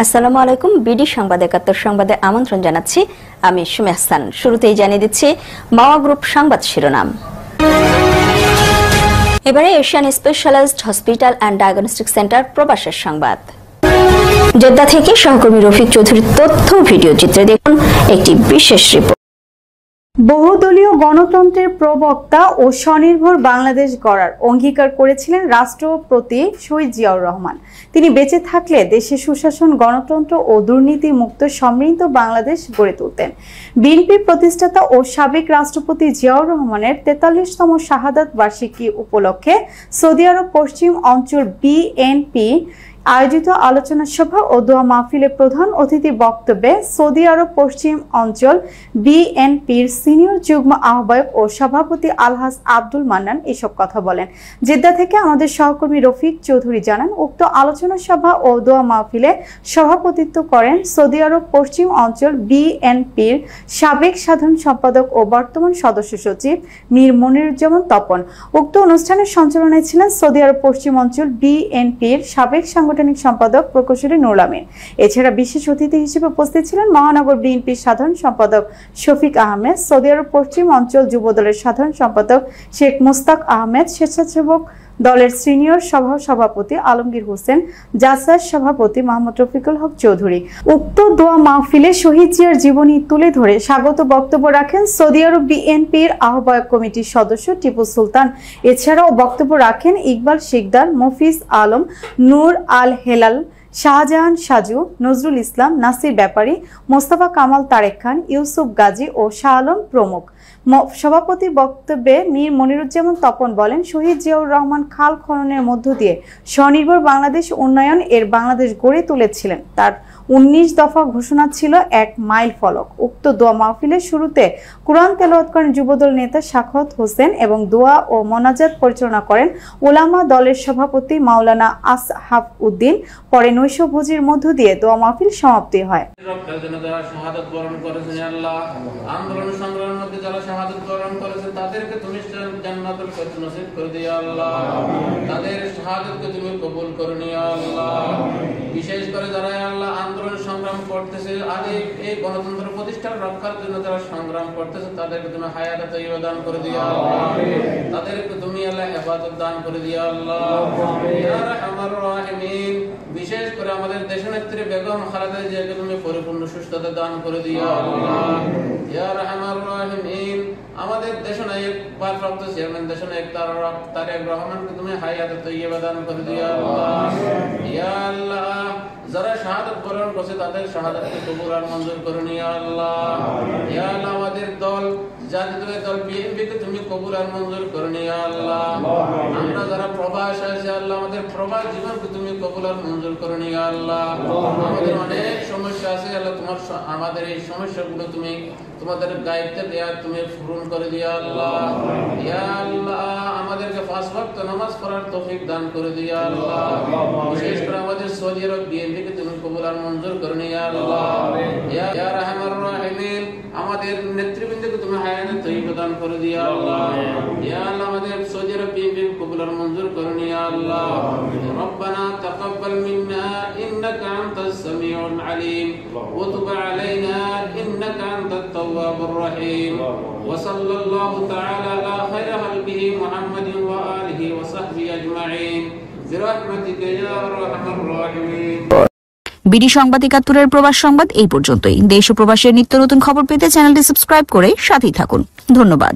আসসালামু আলাইকুম। বিডি সংবাদ ৭১ সংবাদে আমন্ত্রণ জানাচ্ছি। আমি সুমি হাসান। শুরুতেই জানিয়ে দিচ্ছি মাওয়া গ্রুপ সংবাদ শিরোনাম। এবারে Asian specialised hospital and diagnostic centre প্রবাসের সংবাদ। জেদ্দা থেকে সহকর্মী রফিক চৌধুরীর তথ্য ভিডিও চিত্রে দেখুন একটি বিশেষ রিপোর্ট। বহুদলীয় গণতন্ত্রের প্রবক্তা ও স্বনির্ভর বাংলাদেশ গড়ার অঙ্গীকার করেছিলেন রাষ্ট্রপতি শহীদ জিয়াউর রহমান। তিনি বেঁচে থাকলে দেশে সুশাসন, গণতন্ত্র ও দুর্নীতি মুক্ত সমৃদ্ধ বাংলাদেশ গড়ে তুলতেন। বিএনপির প্রতিষ্ঠাতা ও সাবেক রাষ্ট্রপতি জিয়াউর রহমানের ৪৩তম শাহাদাত বার্ষিকী উপলক্ষে সৌদি আরব পশ্চিম অঞ্চল বিএনপি আয়োজিত আলোচনা সভা ও দোয়া মাহফিলে প্রধান অতিথির বক্তব্যে সৌদি আরব পশ্চিম অঞ্চল বিএনপির সিনিয়র যুগ্ম আহ্বায়ক ও সভাপতি আলহাজ আব্দুল মান্নান এসব কথা বলেন। জেদ্দা থেকে আমাদের সহকর্মী রফিক চৌধুরী জানান, উক্ত আলোচনা সভা ও দোয়া মাহফিলে সভাপতিত্ব করেন সৌদি আরব পশ্চিম অঞ্চল বিএনপির সাবেক সাধারণ সম্পাদক ও বর্তমান সদস্য সচিব মীর মনিরুজ্জামান তপন। উক্ত অনুষ্ঠানের সঞ্চালনায় ছিলেন সৌদি আরব পশ্চিম অঞ্চল বিএনপির সাবেক সাংগঠনিক সম্পাদক প্রকৌশলী নুরুল আমিন। এছাড়া বিশেষ অতিথি হিসেবে উপস্থিত ছিলেন মহানগর বিএনপির সাধারণ সম্পাদক শফিক আহমেদ, সৌদি আরব পশ্চিম অঞ্চল যুবদলের সাধারণ সম্পাদক শেখ মুস্তাক আহমেদ, স্বেচ্ছাসেবক দলের সিনিয়র সভাপতি আলমগীর হোসেন, জাসার সভাপতি মোহাম্মদ রফিকুল হক চৌধুরী। উক্ত দোয়া মাহফিলে শহীদ জিয়ার জীবনী তুলে ধরে স্বাগত বক্তব্য রাখেন সৌদি আরব বিএনপির আহ্বায়ক কমিটির সদস্য টিপু সুলতান। এছাড়াও বক্তব্য রাখেন ইকবাল শিকদার, মফিজ আলম, নূর আল হেলাল, শাহজাহান সাজু, নজরুল ইসলাম, নাসির ব্যাপারী, মোস্তফা কামাল তারেক খান, ইউসুফ গাজী ও শাহ আলম প্রমুখ। সভাপতির বক্তব্যে মীর মনিরুজ্জামান তপন বলেন, শহীদ জিয়াউর রহমান খাল খননের মধ্য দিয়ে স্বনির্ভর বাংলাদেশ উন্নয়ন এর বাংলাদেশ গড়ে তুলেছিলেন। তার ১৯ দফা ঘোষণা ছিল এক মাইল ফলক। উক্ত দোয়া মাহফিলের শুরুতে কুরআন তেলাওয়াত করেন যুবদল নেতা সাখাওয়াত হোসেন এবং দোয়া ও মোনাজাত পরিচালনা করেন উলামা দলের সভাপতি মাওলানা আসহাব উদ্দিন। পরে নৈশভোজের মধ্য দিয়ে দোয়া মাহফিল সমাপ্তি হয়। শাহাদাত বরণ করেছে তাদেরকে তুমি জান্নাতুল ফিরদৌস নসিব করে দিও আল্লাহ। তাদের শাহাদাতকে তুমি কবুল করে নিও আল্লাহ। বিশেষ করে যারা আল্লাহ আন্দোলন সংগ্রাম করতেছে, আগে এই গণতন্ত্র প্রতিষ্ঠার রক্ষার জন্য যারা সংগ্রাম করতেছে তাদেরকে তুমি হায়াতে তয়্যিবা দান করে দিও আল্লাহ। তাদেরকে তুমি আল্লাহ হেফাজত দান করে দিও আল্লাহ। ইয়া রাহমার রাহিমিন, বিশেষ করে আমাদের দেশনেত্রী বেগম খালেদা জিয়াকে তুমি পরিপূর্ণ সুস্থতা দান করে দিও আল্লাহ। ইয়া রাহমার রাহিমিন, আমাদের দেশনায়ক ভারপ্রাপ্ত চেয়ারম্যান দেশনায়ক তারেক রহমানকে তুমি হায়াতে তয়্যিবা দান করে দিও আল্লাহ। ইয়া আল্লাহ, যারা শাহাদাত বরণ করছে তাদের শাহাদাতকে কবুল আর মঞ্জুর করে নিও আল্লাহ। ইয়া আল্লাহ, আমাদের দল জাতীয় দল বিএনপিকে তুমি কবুল আর মঞ্জুর করে নিও আল্লাহ। আমরা যারা প্রবাস আছে আল্লাহ, আমাদের প্রবাস জীবনকে তুমি কবুল আর মঞ্জুর করে নিও আল্লাহ। আমাদের অনেক সমস্যা আছে আল্লাহ, তোমার আমাদের এই সমস্যাগুলো তুমি তোমাদের দায়িত্বে দেয়া তুমি পূরণ করে দিও আল্লাহ। ইয়া আল্লাহ, আমাদেরকে ৫ ওয়াক্ত নামাজ পড়ার তৌফিক দান করে দিও আল্লাহ। বিশেষ করে আমাদের সৌদি আরব বিএনপিকে তুমি কবুল আর মঞ্জুর করে নিও আল্লাহ। ইয়া রাহমার রাহিমিন, আমাদের নেতৃবৃন্দকে তুমি হায়াতে তয়্যিবা দান করে দিও আল্লাহ। ইয়া আল্লাহ, আমাদের সৌদি আরব বিএনপিকে কবুল আর মঞ্জুর করে নিও আল্লাহ। রব্বানা তাকাব্বাল মিন্না ইন্নাকা আনতাস সামিউল আলিম ওয়া তুব আলাইনা ইন্নাকা আনতাত তাওয়াবুর রহিম। ওয়া সাল্লাল্লাহু তাআলা আলা খায়রি খালকিহি মুহাম্মাদিন ওয়া আলিহি ওয়া সাহবিহি আজমাইন বিরহমাতিকা ইয়া আরহামার রাহিমিন। বিডি সংবাদ ৭১-এর প্রবাস সংবাদ এই পর্যন্তই। দেশ ও প্রবাসের নিত্য নতুন খবর পেতে চ্যানেলটি সাবস্ক্রাইব করে সাথেই থাকুন। ধন্যবাদ।